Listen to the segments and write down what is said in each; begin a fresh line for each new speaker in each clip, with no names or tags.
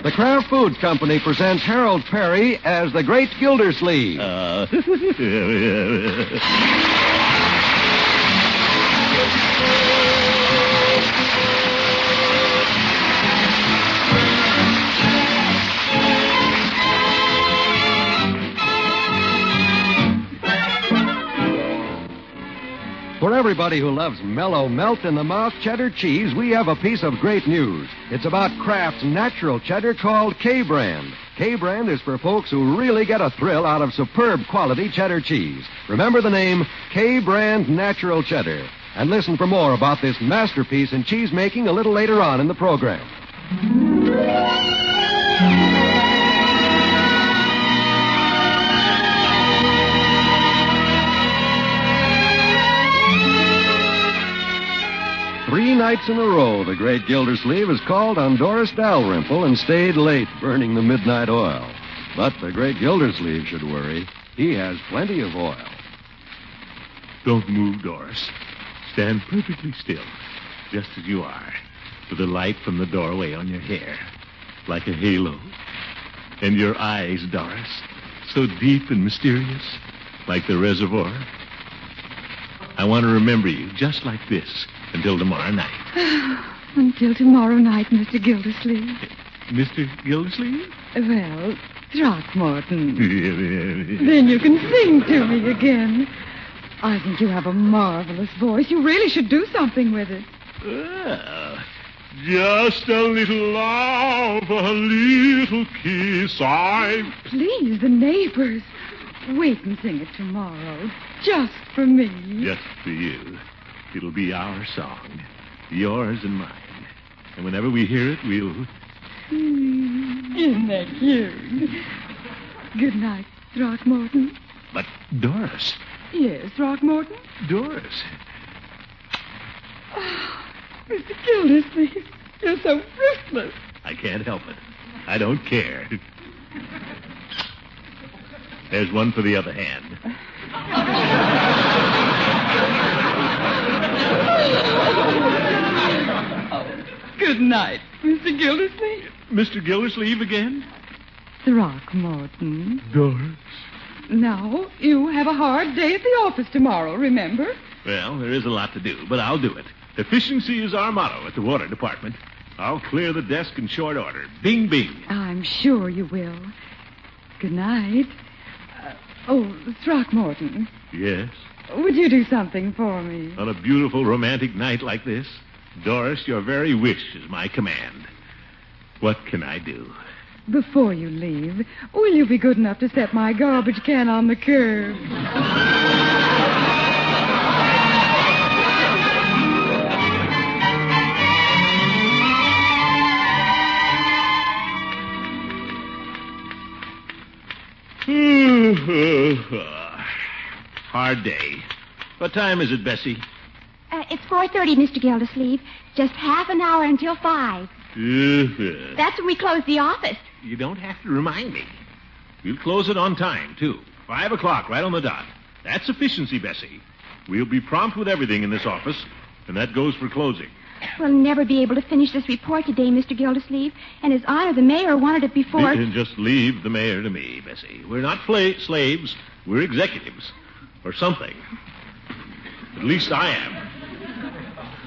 The Kraft Foods Company presents Harold Perry as the Great Gildersleeve. For everybody who loves mellow, melt-in-the-mouth cheddar cheese, we have a piece of great news. It's about Kraft's natural cheddar called K-Brand. K-Brand is for folks who really get a thrill out of superb quality cheddar cheese. Remember the name K-Brand Natural Cheddar. And listen for more about this masterpiece in cheese-making a little later on in the program. Three nights in a row, the great Gildersleeve has called on Doris Dalrymple and stayed late burning the midnight oil. But the great Gildersleeve should worry. He has plenty of oil.
Don't move, Doris. Stand perfectly still, just as you are, with the light from the doorway on your hair, like a halo. And your eyes, Doris, so deep and mysterious, like the reservoir. I want to remember you just like this. Until tomorrow night.
Until tomorrow night, Mr. Gildersleeve.
Mr. Gildersleeve?
Well, Throckmorton. Then you can sing to me again. I think you have a marvelous voice. You really should do something with it.
Well, just a little love, a little kiss,
Please, the neighbors. Wait and sing it tomorrow. Just for me.
Just for you. It'll be our song, yours and mine. And whenever we hear it, we'll...
Isn't that cute? Good night, Throckmorton.
But, Doris...
Yes, Throckmorton?
Doris...
Oh, Mr. Gildersleeve, you're so ruthless.
I can't help it. I don't care. There's one for the other hand.
Good night, Mr. Gildersleeve.
Mr. Gildersleeve again?
Throckmorton.
Doris.
Now, you have a hard day at the office tomorrow, remember?
Well, there is a lot to do, but I'll do it. Efficiency is our motto at the water department. I'll clear the desk in short order. Bing, bing.
I'm sure you will. Good night. Throckmorton.
Yes?
Would you do something for me?
On a beautiful romantic night like this, Doris, your very wish is my command. What can I do?
Before you leave, will you be good enough to set my garbage can on the curb?
Hard day. What time is it, Bessie?
It's 4:30, Mr. Gildersleeve. Just half an hour until 5. That's when we close the office.
You don't have to remind me. We'll close it on time, too. 5 o'clock, right on the dot. That's efficiency, Bessie. We'll be prompt with everything in this office, and that goes for closing.
We'll never be able to finish this report today, Mr. Gildersleeve, and His Honor the Mayor wanted it before...
Just leave the mayor to me, Bessie. We're not slaves. We're executives. Or something. At least I am.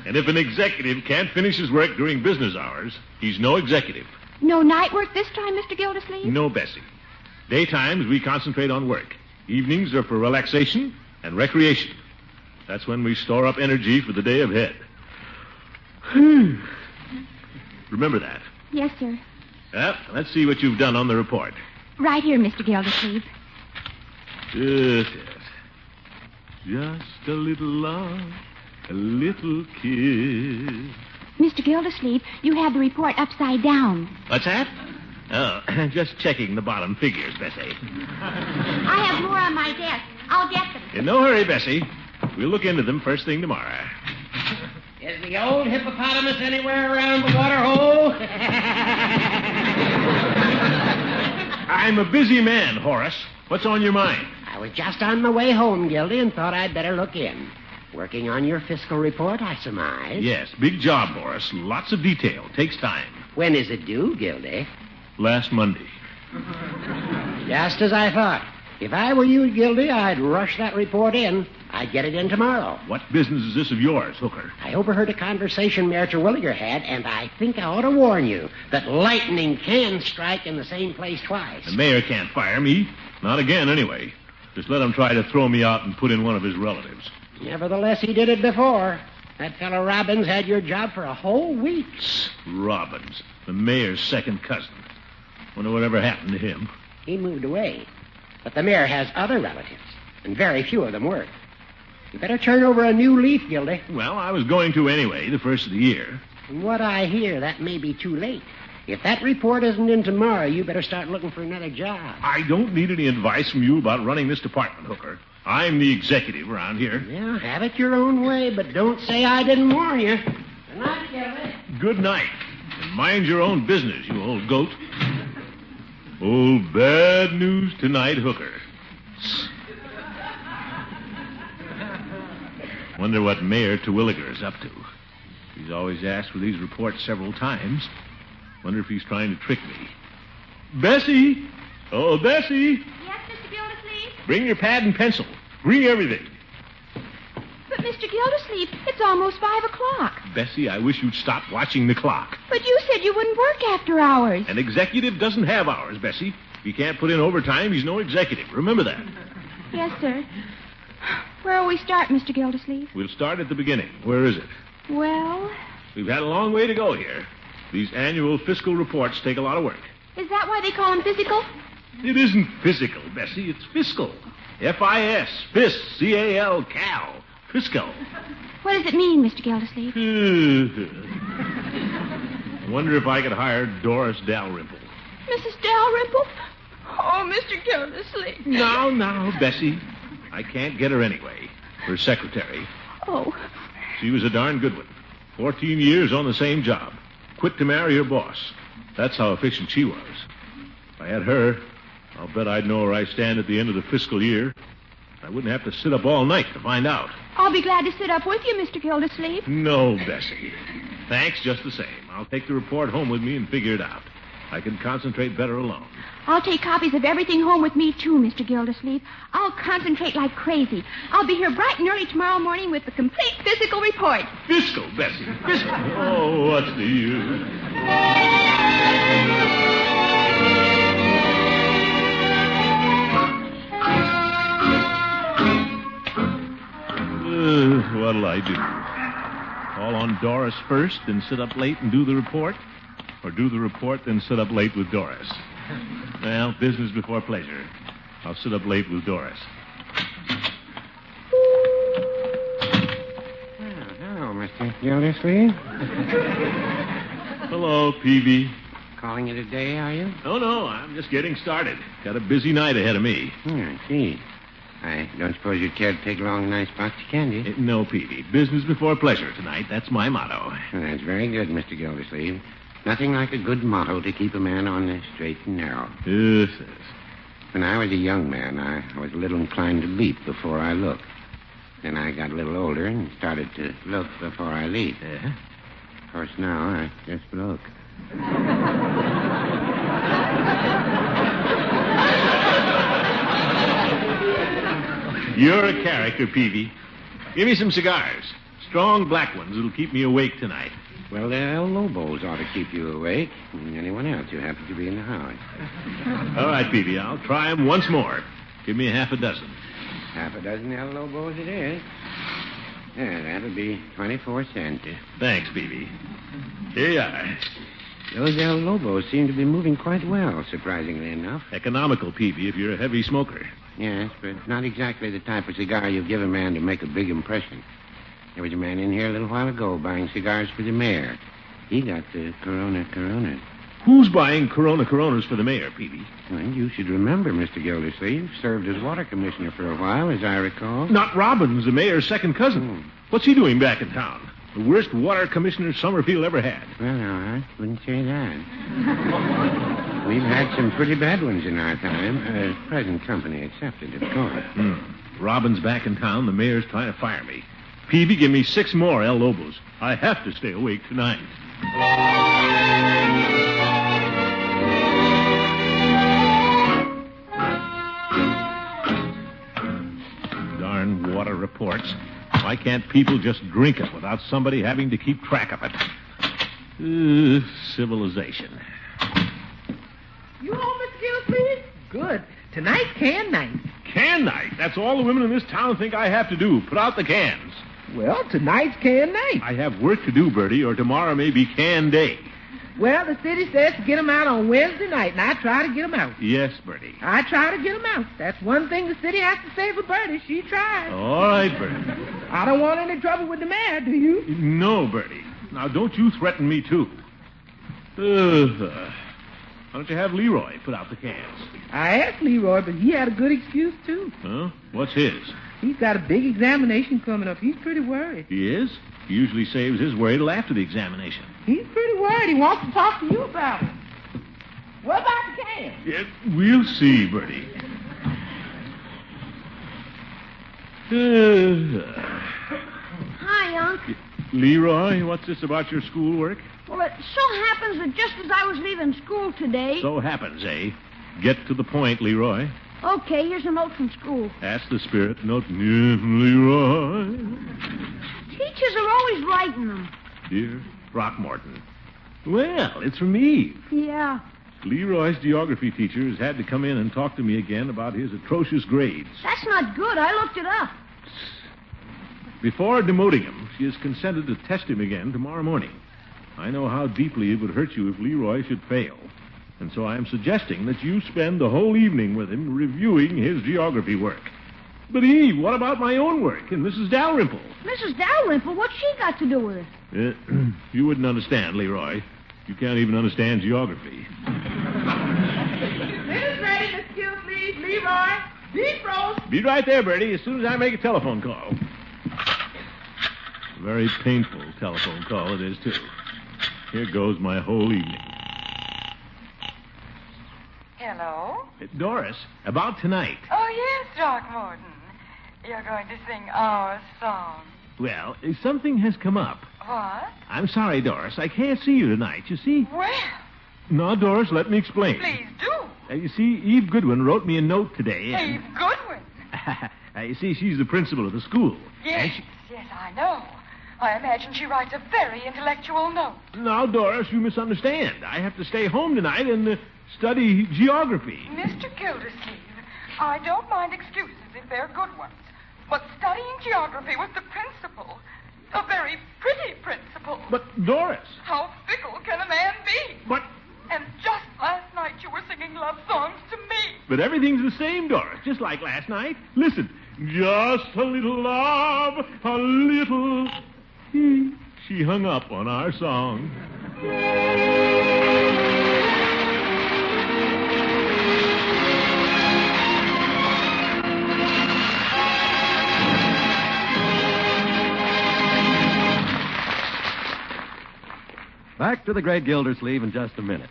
And if an executive can't finish his work during business hours, he's no executive.
No night work this time, Mr. Gildersleeve?
No, Bessie. Daytimes, we concentrate on work. Evenings are for relaxation and recreation. That's when we store up energy for the day ahead. Remember that.
Yes, sir.
Well, let's see what you've done on the report.
Right here, Mr. Gildersleeve.
Yes. Just a little love, a little kiss.
Mr. Gildersleeve, you have the report upside down.
What's that? Oh, just checking the bottom figures, Bessie.
I have more on my desk. I'll get them.
In no hurry, Bessie. We'll look into them first thing tomorrow.
Is the old hippopotamus anywhere around the water hole?
I'm a busy man, Horace. What's on your mind?
I was just on my way home, Gildy, and thought I'd better look in. Working on your fiscal report, I surmise.
Yes, big job, Horace. Lots of detail. Takes time.
When is it due, Gildy?
Last Monday.
Just as I thought. If I were you, Gildy, I'd rush that report in. I'd get it in tomorrow.
What business is this of yours, Hooker?
I overheard a conversation Mayor Terwilliger had, and I think I ought to warn you that lightning can strike in the same place twice.
The mayor can't fire me. Not again, anyway. Just let him try to throw me out and put in one of his relatives.
Nevertheless, he did it before. That fellow Robbins had your job for a whole week.
Robbins, the mayor's second cousin. Wonder whatever happened to him.
He moved away. But the mayor has other relatives, and very few of them work. You better turn over a new leaf, Gildy.
Well, I was going to anyway, the first of the year.
From what I hear, that may be too late. If that report isn't in tomorrow, you better start looking for another job.
I don't need any advice from you about running this department, Hooker. I'm the executive around here.
Yeah, have it your own way, but don't say I didn't warn you. Good night, Gildy.
Good night. And mind your own business, you old goat. Old bad news tonight, Hooker. Wonder what Mayor Terwilliger is up to. He's always asked for these reports several times. Wonder if he's trying to trick me. Bessie! Oh, Bessie!
Yes, Mr. Gildersleeve?
Bring your pad and pencil. Bring everything.
But, Mr. Gildersleeve, it's almost 5 o'clock.
Bessie, I wish you'd stop watching the clock.
But you said you wouldn't work after hours.
An executive doesn't have hours, Bessie. If he can't put in overtime, he's no executive. Remember that.
Yes, sir. Where will we start, Mr. Gildersleeve?
We'll start at the beginning. Where is it?
Well,
We've had a long way to go here. These annual fiscal reports take a lot of work.
is that why they call them physical?
It isn't physical, Bessie. It's fiscal. F-I-S. Fis. C-A-L. Cal. Fiscal.
What does it mean, Mr. Gildersleeve?
Wonder if I could hire Doris Dalrymple.
Mrs. Dalrymple? Oh, Mr. Gildersleeve.
Now, Bessie. I can't get her anyway. Her secretary.
Oh,
She was a darn good one. 14 years on the same job. Quit to marry her boss. That's how efficient she was. If I had her, I'll bet I'd know where I stand at the end of the fiscal year. I wouldn't have to sit up all night to find out.
I'll be glad to sit up with you, Mr. Gildersleeve.
No, Bessie. Thanks just the same. I'll take the report home with me and figure it out. I can concentrate better alone.
I'll take copies of everything home with me, too, Mr. Gildersleeve. I'll concentrate like crazy. I'll be here bright and early tomorrow morning with the complete physical report.
Fiscal, Bessie. Fiscal. Oh, what's the use? What'll I do? Call on Doris first and sit up late and do the report? Or do the report, then sit up late with Doris? Well, business before pleasure. I'll sit up late with Doris.
Hello, Mr. Gildersleeve.
Hello, Peavey.
Calling it a day, are you?
No, I'm just getting started. Got a busy night ahead of me.
Gee. I don't suppose you'd care to take along a nice box of candy?
No, Peavey. Business before pleasure tonight. That's my motto.
Well, that's very good, Mr. Gildersleeve. Nothing like a good motto to keep a man on the straight and narrow.
Yes.
When I was a young man, I was a little inclined to leap before I looked. Then I got a little older and started to look before I leap.
Yeah?
Of course, now I just look.
You're a character, Peavey. Give me some cigars. Strong black ones that'll keep me awake tonight.
Well, the El Lobos ought to keep you awake, and anyone else who happens to be in the house.
All right, Peavey, I'll try 'em once more. Give me half a dozen.
Half a dozen El Lobos it is. Yeah, that'll be 24 cents.
Thanks, Peavey. Here you are.
Those El Lobos seem to be moving quite well, surprisingly enough.
Economical, Peavey, if you're a heavy smoker.
Yes, but not exactly the type of cigar you give a man to make a big impression. There was a man in here a little while ago buying cigars for the mayor. He got the Corona.
Who's buying Coronas for the mayor, Peavey?
Well, you should remember, Mr. Gildersleeve served as water commissioner for a while, as I recall.
Not Robbins, the mayor's second cousin. What's he doing back in town? The worst water commissioner Summerfield ever had.
Well, no, I wouldn't say that. We've had some pretty bad ones in our time, present company accepted, of course.
Robbins back in town, the mayor's trying to fire me. Peavey, give me 6 more El Lobos. I have to stay awake tonight. Why can't people just drink it without somebody having to keep track of it? Civilization.
You home, Miss Gildersleeve? Good. Tonight's can night.
Can night? That's all the women in this town think I have to do. Put out the cans.
Well, tonight's can night.
I have work to do, Bertie, or tomorrow may be can day.
Well, the city says to get 'em out on Wednesday night, and I try to get 'em out.
Yes, Bertie.
I try to get 'em out. That's one thing the city has to say for Bertie. She tries.
All right, Bertie.
I don't want any trouble with the mayor, do you?
No, Bertie. Now, don't you threaten me, too. Why don't you have Leroy put out the cans?
I asked Leroy, but he had a good excuse, too.
Huh? What's his?
He's got a big examination coming up. He's pretty worried.
He is? He usually saves his worry till after the examination.
He's pretty worried. He wants to talk to you about it. What about the cans?
Yeah, we'll see, Bertie.
Hi, Unc.
Leroy, what's this about your schoolwork?
Well, it so happens that just as I was leaving school today...
So happens, eh? Get to the point, Leroy.
Okay, here's a note from school.
That's the spirit. Note, Leroy.
Teachers are always writing them.
Dear Throckmorton. Well, it's from Eve.
Yeah.
Leroy's geography teacher has had to come in and talk to me again about his atrocious grades.
That's not good. I looked it up.
Before demoting him, she has consented to test him again tomorrow morning. I know how deeply it would hurt you if Leroy should fail. And so I am suggesting that you spend the whole evening with him reviewing his geography work. But, Eve, what about my own work and Mrs. Dalrymple?
Mrs. Dalrymple? What's she got to do with it?
You wouldn't understand, Leroy. You can't even understand geography.
Dinner's ready, Miss Gildersleeve. Leroy, beef roast.
Be right there, Bertie, as soon as I make a telephone call. A very painful telephone call it is, too. Here goes my whole evening.
Hello?
Doris, about tonight.
Oh, yes, Throckmorton. You're going to sing our song.
Well, something has come up.
What?
I'm sorry, Doris. I can't see you tonight, you see?
Well,
No, Doris, let me explain.
please do.
You see, Eve Goodwin wrote me a note today.
Eve Goodwin.
You see, she's the principal of the school.
Yes, yes, I know. I imagine she writes a very intellectual note.
Now, Doris, you misunderstand. I have to stay home tonight and study geography.
Mr. Gildersleeve, I don't mind excuses if they're good ones. But studying geography with the principal, a very pretty principal.
But, Doris.
How fickle can a man be?
But...
And just last night you were singing love songs to me.
But everything's the same, Doris, just like last night. Listen. Just a little love, a little... She hung up on our song.
Back to the great Gildersleeve in just a minute.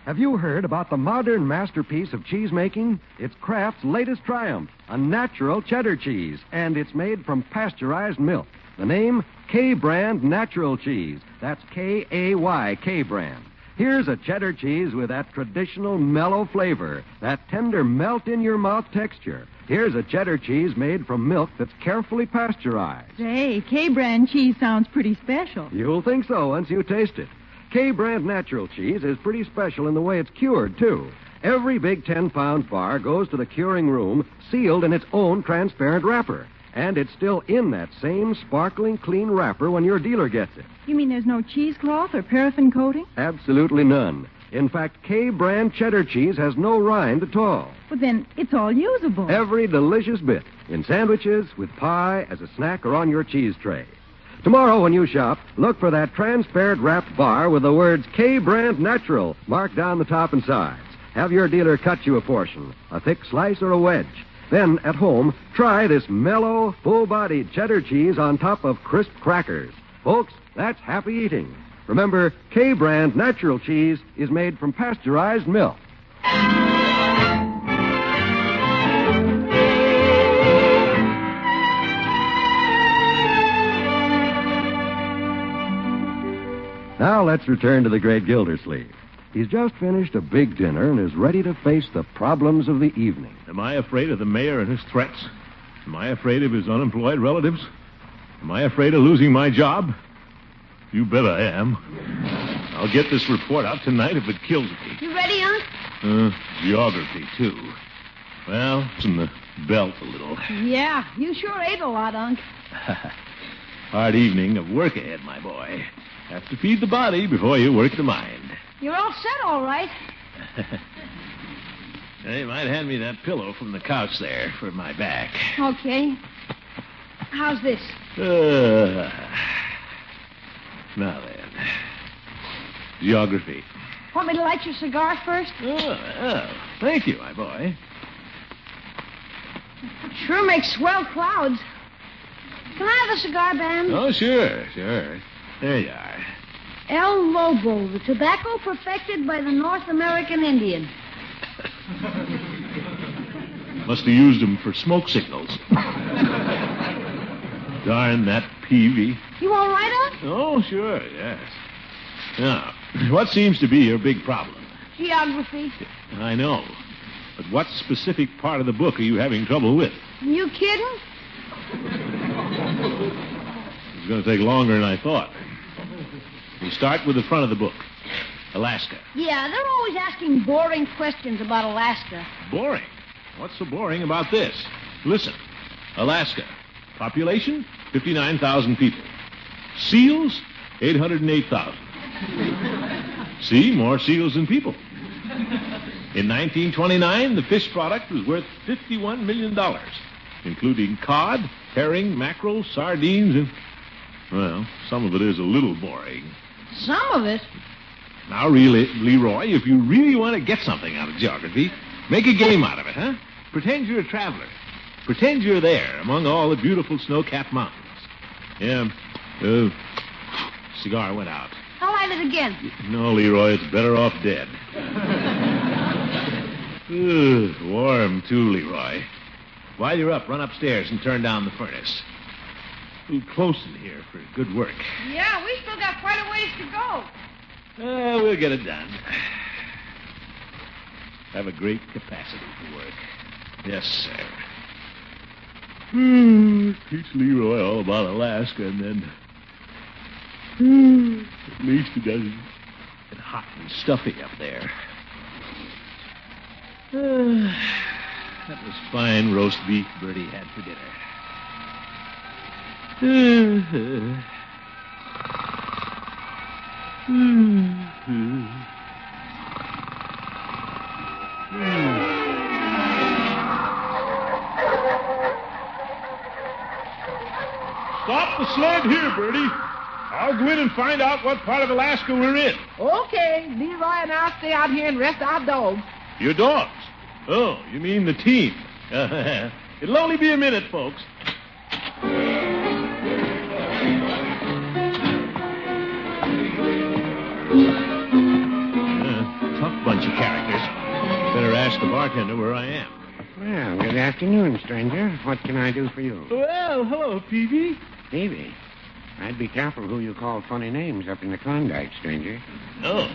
Have you heard about the modern masterpiece of cheese making? It's Kraft's latest triumph, a natural cheddar cheese, and it's made from pasteurized milk. The name, K-Brand Natural Cheese. That's K-A-Y, K-Brand. Here's a cheddar cheese with that traditional mellow flavor, that tender melt-in-your-mouth texture. Here's a cheddar cheese made from milk that's carefully pasteurized.
Say, K-brand cheese sounds pretty special.
You'll think so once you taste it. K-Brand Natural Cheese is pretty special in the way it's cured, too. Every big 10-pound bar goes to the curing room sealed in its own transparent wrapper. And it's still in that same sparkling clean wrapper when your dealer gets it.
You mean there's no cheesecloth or paraffin coating?
Absolutely none. In fact, K-Brand cheddar cheese has no rind at all.
Well, then it's all usable.
Every delicious bit. In sandwiches, with pie, as a snack, or on your cheese tray. Tomorrow when you shop, look for that transparent wrapped bar with the words K-Brand Natural marked down the top and sides. Have your dealer cut you a portion, a thick slice or a wedge. Then, at home, try this mellow, full-bodied cheddar cheese on top of crisp crackers. Folks, that's happy eating. Remember, K-Brand Natural Cheese is made from pasteurized milk. Now let's return to the great Gildersleeve. He's just finished a big dinner and is ready to face the problems of the evening.
Am I afraid of the mayor and his threats? Am I afraid of his unemployed relatives? Am I afraid of losing my job? You bet I am. I'll get this report out tonight if it kills me.
You ready, Unc?
Geography, too. Well, it's in the belt a little.
Yeah, you sure ate a lot, Unc.
Hard evening of work ahead, my boy. Have to feed the body before you work the mind.
You're all set, all right.
You might hand me that pillow from the couch there for my back.
Okay. How's this?
Now then. Geography.
Want me to light your cigar first?
Oh, thank you, my boy.
Sure makes swell clouds. Can I have a cigar, Bam?
Oh, sure. There you are.
El Lobo, the tobacco perfected by the North American Indian.
Must have used them for smoke signals. Darn that Peavey.
You all right, Unc?
Oh, sure, yes. Now, what seems to be your big problem?
Geography.
I know. But what specific part of the book are you having trouble with?
You kidding?
It's going to take longer than I thought. We start with the front of the book. Alaska.
Yeah, they're always asking boring questions about Alaska.
Boring? What's so boring about this? Listen. Alaska. Population, 59,000 people. Seals, 808,000. See, more seals than people. In 1929, the fish product was worth $51 million, including cod, herring, mackerel, sardines, and, well, some of it is a little boring.
Some of it?
Now, really, Leroy, if you really want to get something out of geography, make a game out of it, huh? Pretend you're a traveler. Pretend you're there among all the beautiful snow-capped mountains. Yeah, cigar went out.
I'll light it again.
No, Leroy, it's better off dead. Warm, too, Leroy. While you're up, run upstairs and turn down the furnace. A little close in here for good work.
Yeah, we still got quite a ways to go.
We'll get it done. Have a great capacity for work. Yes, sir. Teach Leroy all about Alaska, and then at least it doesn't get hot and stuffy up there. That was fine roast beef Bertie had for dinner. Stop the sled here, Bertie. I'll go in and find out what part of Alaska we're in.
Okay, Leroy and I'll stay out here and rest our dogs.
Your dogs? Oh, you mean the team. It'll only be a minute, folks. Tough bunch of characters. Better ask the bartender where I am.
Well, good afternoon, stranger. What can I do for you?
Well, hello, Peavey.
Peavey. I'd be careful who you call funny names up in the Klondike, stranger.
Oh,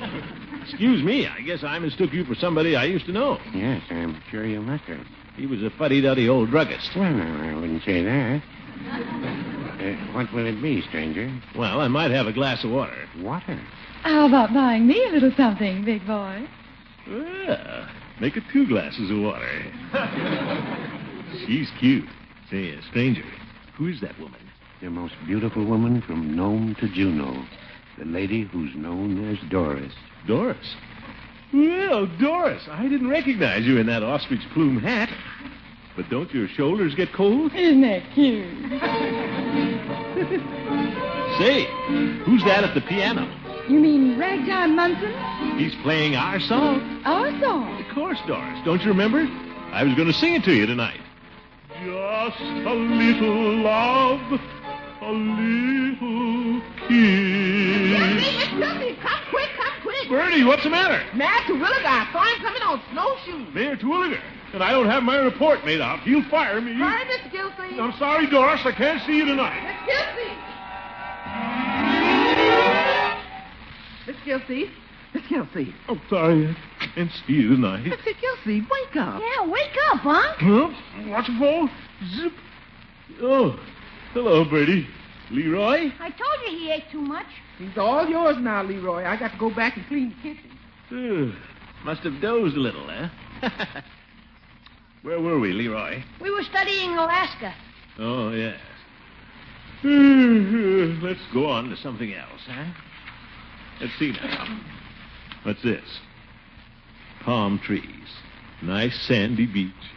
excuse me. I guess I mistook you for somebody I used to know.
Yes, I'm sure you must have.
He was a fuddy-duddy old druggist.
Well, no, I wouldn't say that. What will it be, stranger?
Well, I might have a glass of water.
Water?
How about buying me a little something, big boy?
Well, make it 2 glasses of water. She's cute. Say, stranger, who is that woman?
The most beautiful woman from Nome to Juneau. The lady who's known as Doris.
Doris? Well, Doris, I didn't recognize you in that ostrich plume hat. But don't your shoulders get cold?
Isn't that cute?
Say, who's that at the piano?
You mean Ragtime Munson?
He's playing our song.
Our song?
Of course, Doris. Don't you remember? I was going to sing it to you tonight. Just a little love, a little kiss.
Miss Tuffy, come quick.
Bertie, what's the matter?
Matt Terwilliger, I saw him coming on snowshoes.
Mayor Terwilliger. And I don't have my report made out. He'll fire me.
Sorry, Mr. Gildersleeve.
I'm sorry, Doris. I can't see you tonight.
Miss Gildersleeve. Miss Gildersleeve.
I'm sorry. I can't see you tonight.
Mr. Gildersleeve, wake up.
Yeah, wake up, Unc.
Huh? Watch it fall. Zip. Oh, hello, Bertie. Leroy?
I told you he ate too much.
He's all yours now, Leroy. I got to go back and clean the kitchen.
Must have dozed a little, huh? Where were we, Leroy?
We were studying Alaska.
Oh, yes. Let's go on to something else, huh? Let's see now. What's this? Palm trees. Nice sandy beach.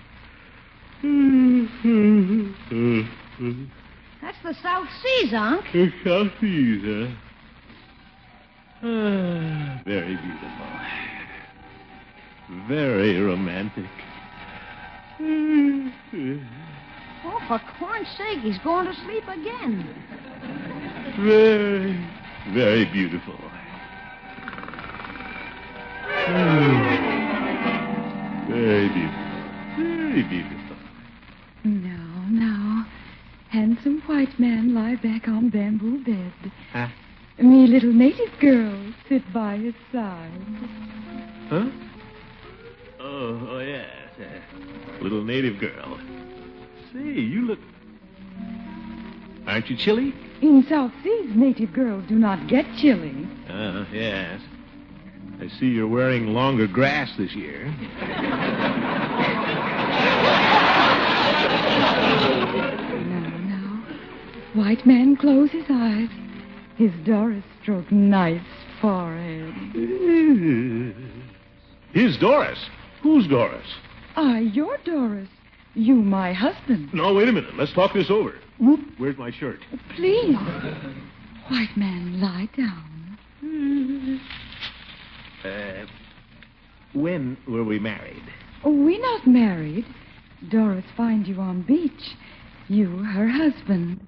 That's the South Seas, Unc.
The South Seas, huh? Very beautiful. Very romantic.
Oh, for corn's sake, he's going to sleep again.
Very, very beautiful. Very beautiful. Very beautiful.
Now. Handsome white man lie back on bamboo bed.
Huh?
Me little native girl sit by his side.
Huh? Oh, yes. Little native girl. Say, you look... Aren't you chilly?
In South Seas, native girls do not get chilly.
Yes. I see you're wearing longer grass this year.
Now. White man close his eyes. His Doris stroke nice forehead.
His Doris? Who's Doris?
Your Doris. You, my husband.
No, wait a minute. Let's talk this over. Whoop, where's my shirt?
Please. White man, lie down.
When were we married?
We not married. Doris find you on beach. You, her husband.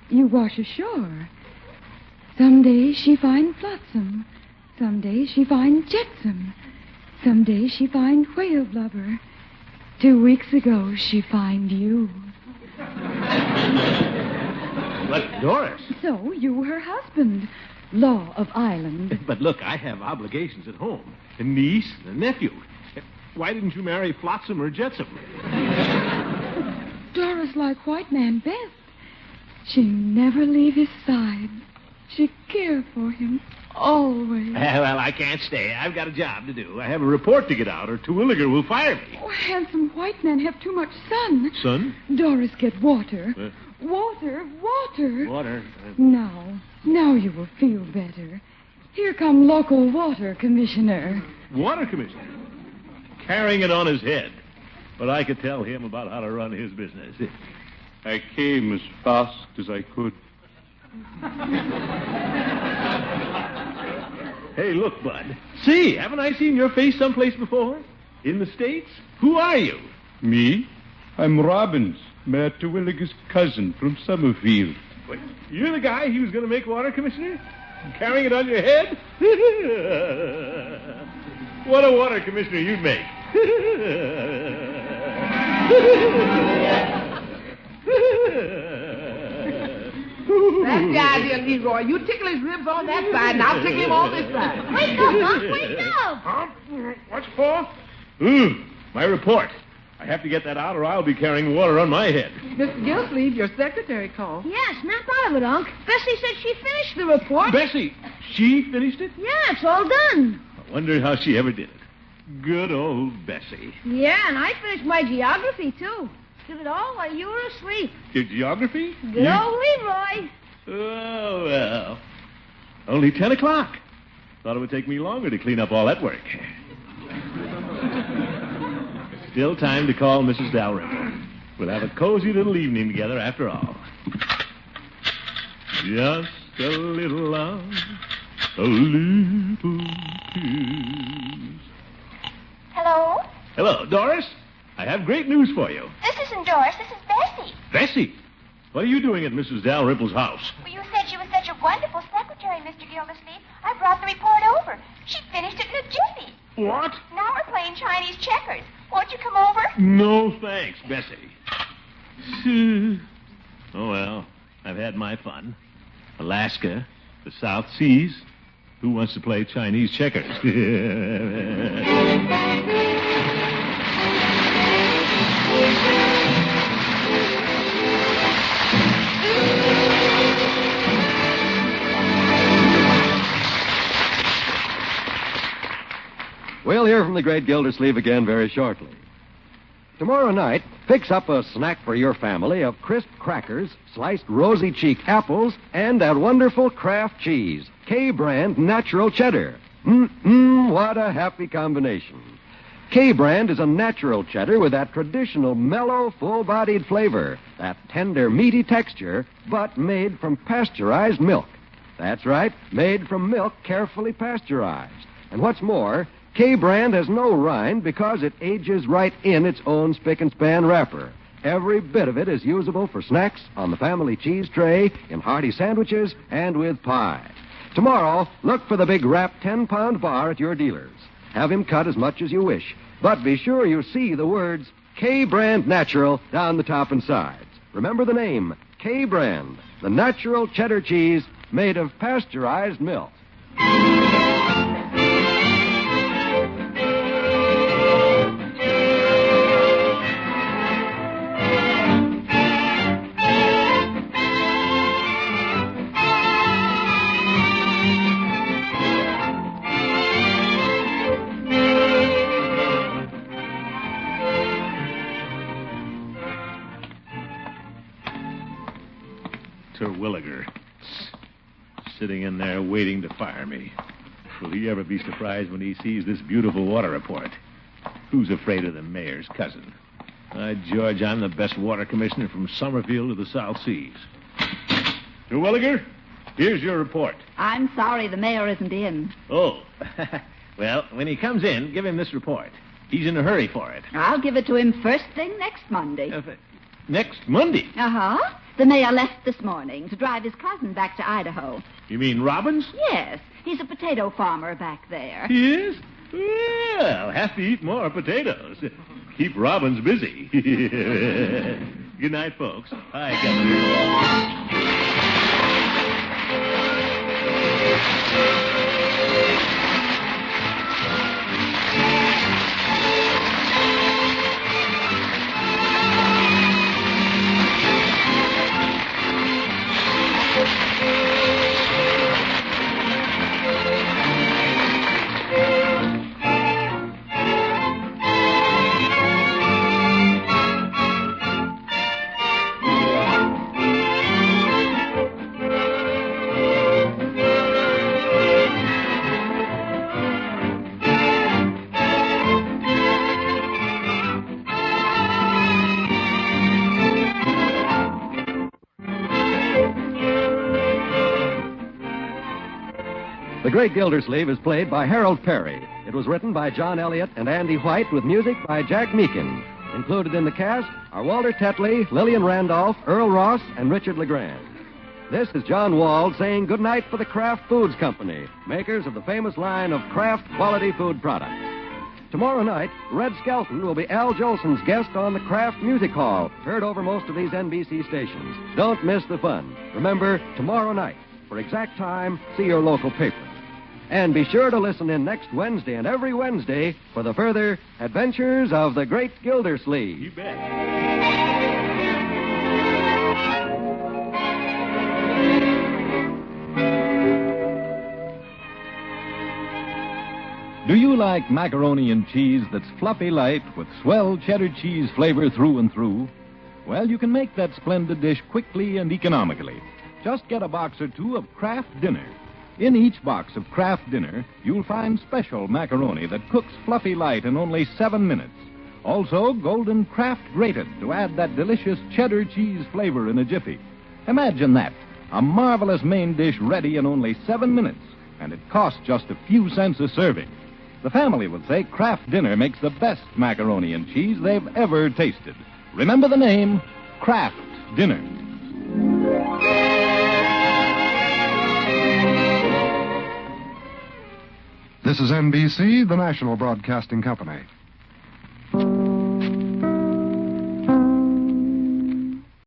You wash ashore. Someday she find flotsam. Someday she find jetsam. Someday she find whale blubber. 2 weeks ago she find you.
But Doris.
So you, her husband. Law of island.
But look, I have obligations at home. A niece and a nephew. Why didn't you marry Flotsam or Jetsam?
Doris like white man best. She never leave his side. She care for him always.
Well, I can't stay. I've got a job to do. I have a report to get out, or Terwilliger will fire me.
Oh, handsome white man have too much sun.
Sun?
Doris get water. Water.
Water.
Now you will feel better. Here come local water commissioner.
Water commissioner? Carrying it on his head. But I could tell him about how to run his business.
I came as fast as I could.
Hey, look, Bud. See, haven't I seen your face someplace before? In the States? Who are you?
Me? I'm Robbins, Mayor Terwilliger's cousin from Summerfield.
What, you're the guy he was going to make water commissioner? Carrying it on your head? What a water commissioner you'd make.
That's the idea, Leroy. You tickle his ribs on that side, and I'll tickle him on this side.
Wake up, Unc, wake up.
What's for? My report. I have to get that out or I'll be carrying water on my head.
Mr. Gildersleeve, your secretary called.
Yeah, snap out of it, Unc. Bessie said she finished the report.
Bessie, she finished it?
Yeah, it's all done.
I wonder how she ever did it. Good old Bessie.
Yeah, and I finished my geography, too. Did it all while you were asleep.
Your geography?
Good old Leroy.
Oh, well. Only 10 o'clock. Thought it would take me longer to clean up all that work. Still time to call Mrs. Dalrymple. We'll have a cozy little evening together after all. Just a little love, a little kiss.
Hello?
Hello, Doris. I have great news for you.
This isn't Doris. This is Bessie.
Bessie, what are you doing at Mrs. Dalrymple's house?
Well, you said she was such a wonderful secretary, Mr. Gildersleeve. I brought the report over. She finished it in a jiffy.
What?
Now we're playing Chinese checkers. Won't you come over?
No, thanks, Bessie. Oh, well, I've had my fun. Alaska, the South Seas. Who wants to play Chinese checkers?
We'll hear from the great Gildersleeve again very shortly. Tomorrow night, fix up a snack for your family of crisp crackers, sliced rosy cheek apples, and that wonderful Kraft cheese, K-brand natural cheddar. What a happy combination. K-brand is a natural cheddar with that traditional mellow, full-bodied flavor, that tender, meaty texture, but made from pasteurized milk. That's right, made from milk carefully pasteurized. And what's more, K-brand has no rind because it ages right in its own spick-and-span wrapper. Every bit of it is usable for snacks on the family cheese tray, in hearty sandwiches, and with pie. Tomorrow, look for the big wrapped 10-pound bar at your dealer's. Have him cut as much as you wish, but be sure you see the words K-brand natural down the top and sides. Remember the name, K-brand, the natural cheddar cheese made of pasteurized milk.
Terwilliger, sitting in there waiting to fire me. Will he ever be surprised when he sees this beautiful water report? Who's afraid of the mayor's cousin? George, I'm the best water commissioner from Summerfield to the South Seas. Terwilliger, here's your report.
I'm sorry the mayor isn't in.
Oh, well, when he comes in, give him this report. He's in a hurry for it.
I'll give it to him first thing next Monday.
Next Monday?
Uh-huh. The mayor left this morning to drive his cousin back to Idaho.
You mean Robbins?
Yes. He's a potato farmer back there.
He is? Well, have to eat more potatoes. Keep Robbins busy. Good night, folks. Hi, Governor.
The Great Gildersleeve is played by Harold Perry. It was written by John Elliott and Andy White with music by Jack Meakin. Included in the cast are Walter Tetley, Lillian Randolph, Earl Ross, and Richard LeGrand. This is John Wald saying goodnight for the Kraft Foods Company, makers of the famous line of Kraft quality food products. Tomorrow night, Red Skelton will be Al Jolson's guest on the Kraft Music Hall, heard over most of these NBC stations. Don't miss the fun. Remember, tomorrow night. For exact time, see your local paper. And be sure to listen in next Wednesday and every Wednesday for the further adventures of the Great Gildersleeve.
You bet.
Do you like macaroni and cheese that's fluffy light with swell cheddar cheese flavor through and through? Well, you can make that splendid dish quickly and economically. Just get a box or two of Kraft Dinner. In each box of Kraft Dinner, you'll find special macaroni that cooks fluffy light in only 7 minutes. Also, golden Kraft grated to add that delicious cheddar cheese flavor in a jiffy. Imagine that, a marvelous main dish ready in only 7 minutes, and it costs just a few cents a serving. The family will say Kraft Dinner makes the best macaroni and cheese they've ever tasted. Remember the name, Kraft Dinner.
This is NBC, the national broadcasting company.